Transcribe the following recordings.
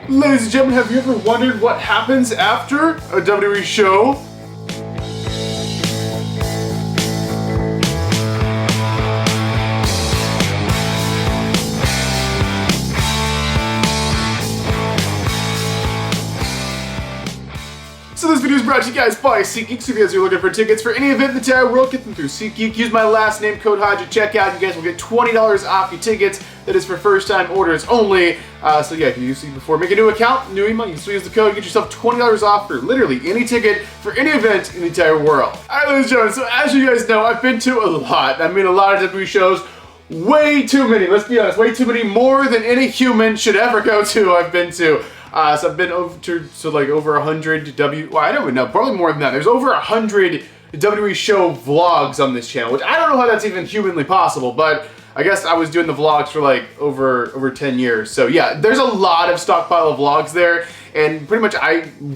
Ladies and gentlemen, have you ever wondered what happens after a WWE show? So this video is brought to you guys by SeatGeek. So if you guys are looking for tickets for any event in the entire world, get them through SeatGeek. Use my last name, code Hodge at checkout. You guys will get $20 off your tickets. That is for first-time orders only. So yeah, if you used it before, make a new account, new email. You can still use the code. Get yourself $20 off for literally any ticket for any event in the entire world. All right, ladies and gentlemen. So as you guys know, I've been to a lot. I mean, a lot of WWE shows. Way too many. Let's be honest. Way too many. More than any human should ever go to. I've been to. So I've been over 100 well, I don't even know, probably more than that. There's over 100 WWE show vlogs on this channel, which I don't know how that's even humanly possible, but I guess I was doing the vlogs for like over 10 years. So yeah, there's a lot of stockpile of vlogs there, and pretty much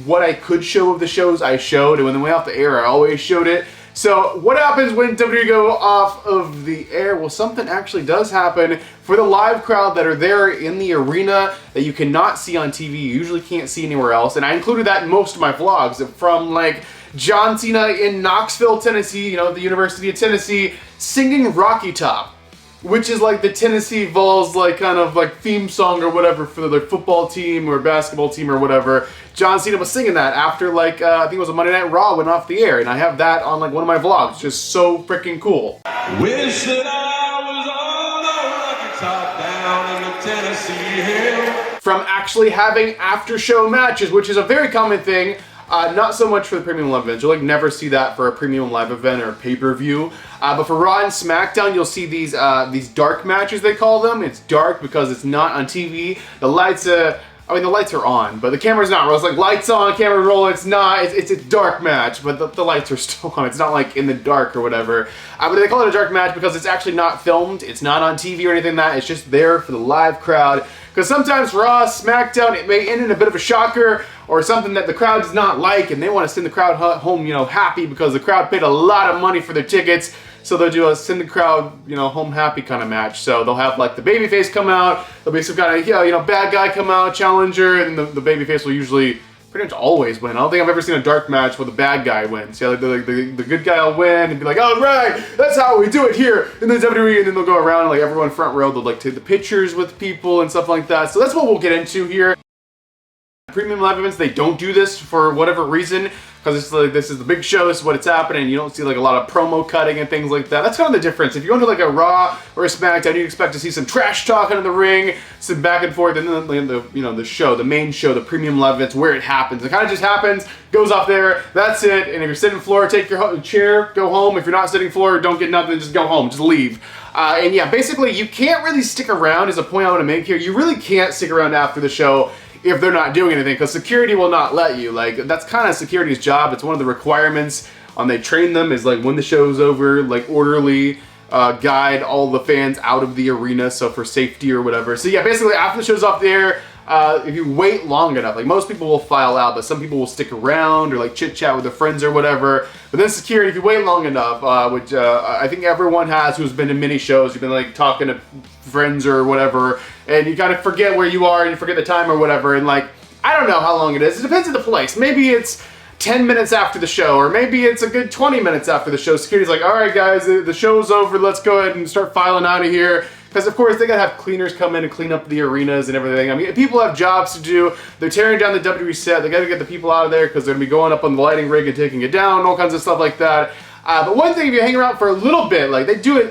what I could show of the shows I showed, and when they went off the air I always showed it. So what happens when WWE go off of the air? Well, something actually does happen for the live crowd that are there in the arena that you cannot see on TV. You usually can't see anywhere else. And I included that in most of my vlogs, from like John Cena in Knoxville, Tennessee, you know, the University of Tennessee, singing Rocky Top, which is like the Tennessee Vols kind of theme song or whatever for their football team or basketball team or whatever. John Cena was singing that after I think it was a Monday Night Raw went off the air, and I have that on one of my vlogs. Just so freaking cool. Wish that I was on a Rocky Top down in the Tennessee Hill. From actually having after show matches, which is a very common thing. Not so much for the premium live events. You'll never see that for a premium live event or pay-per-view. But for Raw and SmackDown, you'll see these dark matches, they call them. It's dark because it's not on TV. The lights, the lights are on, but the camera's not. It's like lights on, camera roll. It's not. It's a dark match, but the lights are still on. It's not like in the dark or whatever. But they call it a dark match because it's actually not filmed. It's not on TV or anything like that. It's just there for the live crowd. Because sometimes Raw, SmackDown, it may end in a bit of a shocker or something that the crowd does not like, and they want to send the crowd home, happy because the crowd paid a lot of money for their tickets. So they'll do a send the crowd, home happy kind of match. So they'll have the babyface come out. There'll be some kind of bad guy come out, challenger, and the babyface will usually pretty much always win. I don't think I've ever seen a dark match where the bad guy wins. Yeah, the good guy will win and be like, all right, that's how we do it here in the WWE, and then they'll go around and everyone front row, they'll take the pictures with people and stuff like that. So that's what we'll get into here. Premium live events, they don't do this for whatever reason, because it's this is the big show, this is what it's happening. You don't see a lot of promo cutting and things like that. That's kind of the difference. If you go into a Raw or a SmackDown, you'd expect to see some trash talking in the ring, some back and forth, and then the show, the main show, the premium live events, where it happens. It kind of just happens, goes off there, that's it. And if you're sitting floor, take your chair, go home. If you're not sitting floor, don't get nothing, just go home, just leave. And yeah, basically, you can't really stick around, is a point I want to make here. You really can't stick around after the show if they're not doing anything, because security will not let you. That's kind of security's job. It's one of the requirements they train them is when the show's over, orderly guide all the fans out of the arena, so for safety or whatever. So yeah, basically after the show's off the air, if you wait long enough, most people will file out, but some people will stick around or chit chat with their friends or whatever. But then security, if you wait long enough, which I think everyone has who's been to many shows, you've been talking to friends or whatever, and you kind of forget where you are and you forget the time or whatever, and I don't know how long it is. It depends on the place. Maybe it's 10 minutes after the show, or maybe it's a good 20 minutes after the show. Security's like, all right guys, the show's over, let's go ahead and start filing out of here. Because of course they gotta have cleaners come in and clean up the arenas and everything. I mean, people have jobs to do. They're tearing down the WWE set. They gotta get the people out of there because they're gonna be going up on the lighting rig and taking it down, all kinds of stuff like that. But one thing, if you hang around for a little bit,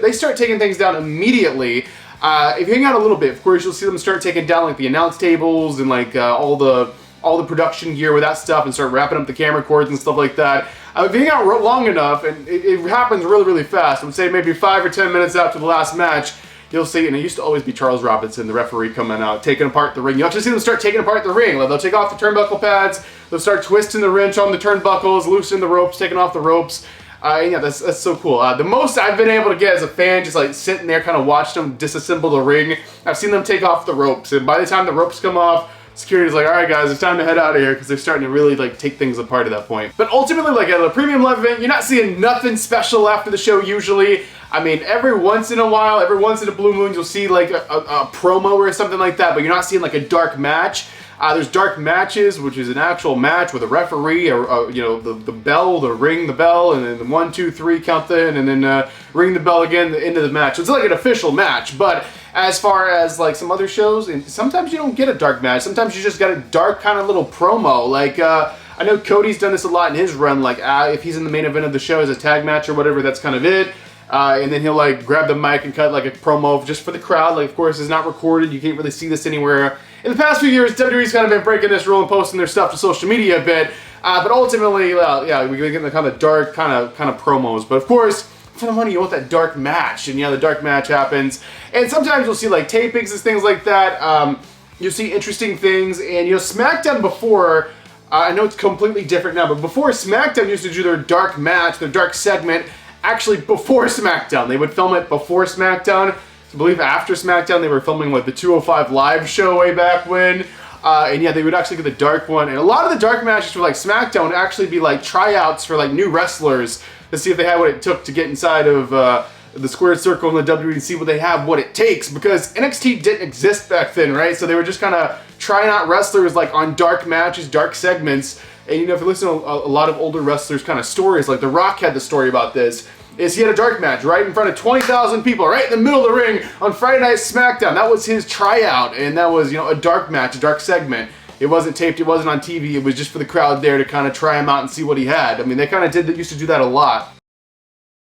they start taking things down immediately. If you hang out a little bit, of course, you'll see them start taking down the announce tables and all the production gear with that stuff, and start wrapping up the camera cords and stuff like that. If you hang out long enough, and it happens really, really fast, I would say maybe 5 or 10 minutes after the last match, you'll see, and it used to always be Charles Robinson, the referee, coming out, taking apart the ring. You actually see them start taking apart the ring. They'll take off the turnbuckle pads, they'll start twisting the wrench on the turnbuckles, loosening the ropes, taking off the ropes. And yeah, that's so cool. The most I've been able to get as a fan, just sitting there kind of watching them disassemble the ring, I've seen them take off the ropes, and by the time the ropes come off, security's like, all right guys, it's time to head out of here, because they're starting to really take things apart at that point. But ultimately, at a premium live event, you're not seeing nothing special after the show usually. I mean, every once in a while, every once in a blue moon, you'll see a promo or something like that, but you're not seeing a dark match. There's dark matches, which is an actual match with a referee, or you know, the bell, ring the bell, and then the 1, 2, 3 count in, and then ring the bell again, the end of the match. So it's like an official match. But as far as like some other shows, and sometimes you don't get a dark match. Sometimes you just got a dark kind of little promo. Like I know Cody's done this a lot in his run. Like if he's in the main event of the show as a tag match or whatever, that's kind of it. And then he'll like grab the mic and cut like a promo just for the crowd. Like, of course, it's not recorded. You can't really see this anywhere. In the past few years, WWE's kind of been breaking this rule and posting their stuff to social media a bit. But ultimately, yeah, we get the kind of dark kind of promos. But of course, for the money, you want that dark match. And yeah, the dark match happens. And sometimes you'll see like tapings and things like that. You'll see interesting things. And you know, SmackDown before, I know it's completely different now, but before SmackDown used to do their dark match, their dark segment, actually before SmackDown. They would film it before SmackDown. I believe after SmackDown they were filming like the 205 Live show way back when. And yeah, they would actually get the dark one. And a lot of the dark matches for like SmackDown would actually be like tryouts for like new wrestlers to see if they had what it took to get inside of the squared circle in the WWE and see what they have, what it takes. Because NXT didn't exist back then, right? So they were just kind of trying out wrestlers like on dark matches, dark segments. And you know, if you listen to a lot of older wrestlers' kind of stories, like The Rock had the story about this, is he had a dark match right in front of 20,000 people, right in the middle of the ring on Friday Night SmackDown. That was his tryout, and that was, you know, a dark match, a dark segment. It wasn't taped, it wasn't on TV, it was just for the crowd there to kind of try him out and see what he had. I mean, they kind of used to do that a lot.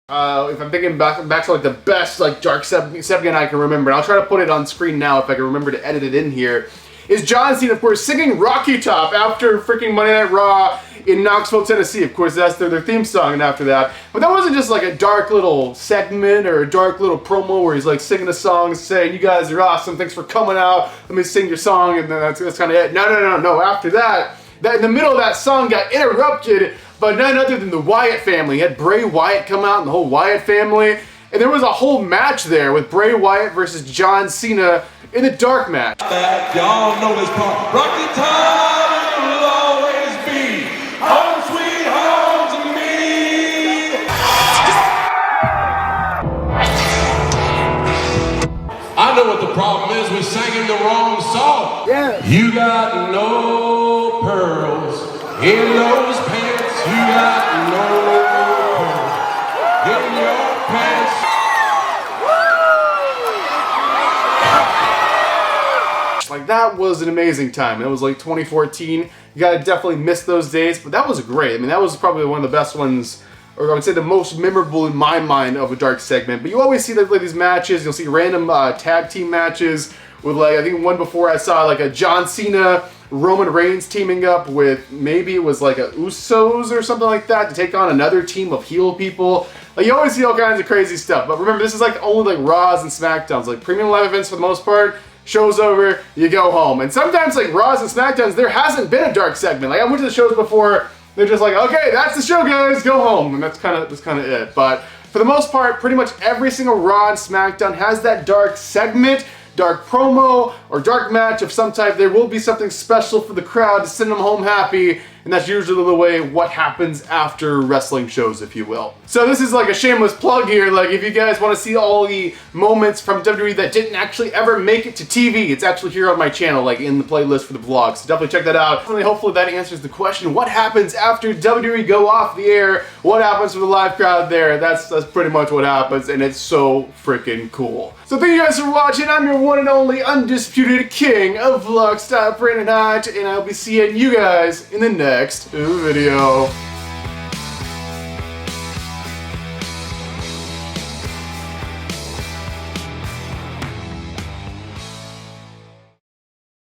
If I'm thinking back to like the best like dark segment I can remember, and I'll try to put it on screen now if I can remember to edit it in here, is John Cena, of course, singing Rocky Top after freaking Monday Night Raw in Knoxville, Tennessee. Of course, that's their theme song, and after that. But that wasn't just like a dark little segment or a dark little promo where he's like singing a song saying, "You guys are awesome, thanks for coming out, let me sing your song," and then that's kind of it. No. After that, in the middle of that song got interrupted by none other than the Wyatt family. You had Bray Wyatt come out and the whole Wyatt family. And there was a whole match there with Bray Wyatt versus John Cena in the dark match. Y'all know this part. Rocky Top will always be home sweet home to me. I know what the problem is. We're singing the wrong song. Yeah. You got no pearls in those pants. You got no pearls in your pants. Like, that was an amazing time. It was like 2014. You gotta definitely miss those days, but that was great. I mean, that was probably one of the best ones, or I would say the most memorable in my mind of a dark segment. But you always see like these matches. You'll see random tag team matches with, like, I think one before I saw like a John Cena, Roman Reigns teaming up with, maybe it was like a Usos or something like that, to take on another team of heel people. Like, you always see all kinds of crazy stuff. But remember, this is like only like Raws and SmackDowns, like premium live events for the most part. Show's over, you go home. And sometimes like Raws and SmackDowns, there hasn't been a dark segment. Like, I went to the shows before, they're just like, okay, that's the show, guys, go home. And that's kind of it. But for the most part, pretty much every single Raw and SmackDown has that dark segment, dark promo, or dark match of some type. There will be something special for the crowd to send them home happy, and that's usually the way what happens after wrestling shows, if you will. So this is like a shameless plug here. Like, if you guys want to see all the moments from WWE that didn't actually ever make it to TV, it's actually here on my channel, like in the playlist for the vlog. So definitely check that out. Hopefully that answers the question, what happens after WWE go off the air? What happens to the live crowd there? That's pretty much what happens, and it's so freaking cool. So thank you guys for watching. I'm your one and only undisputed king of vlog style, Brandon Hodge, and I'll be seeing you guys in the next video.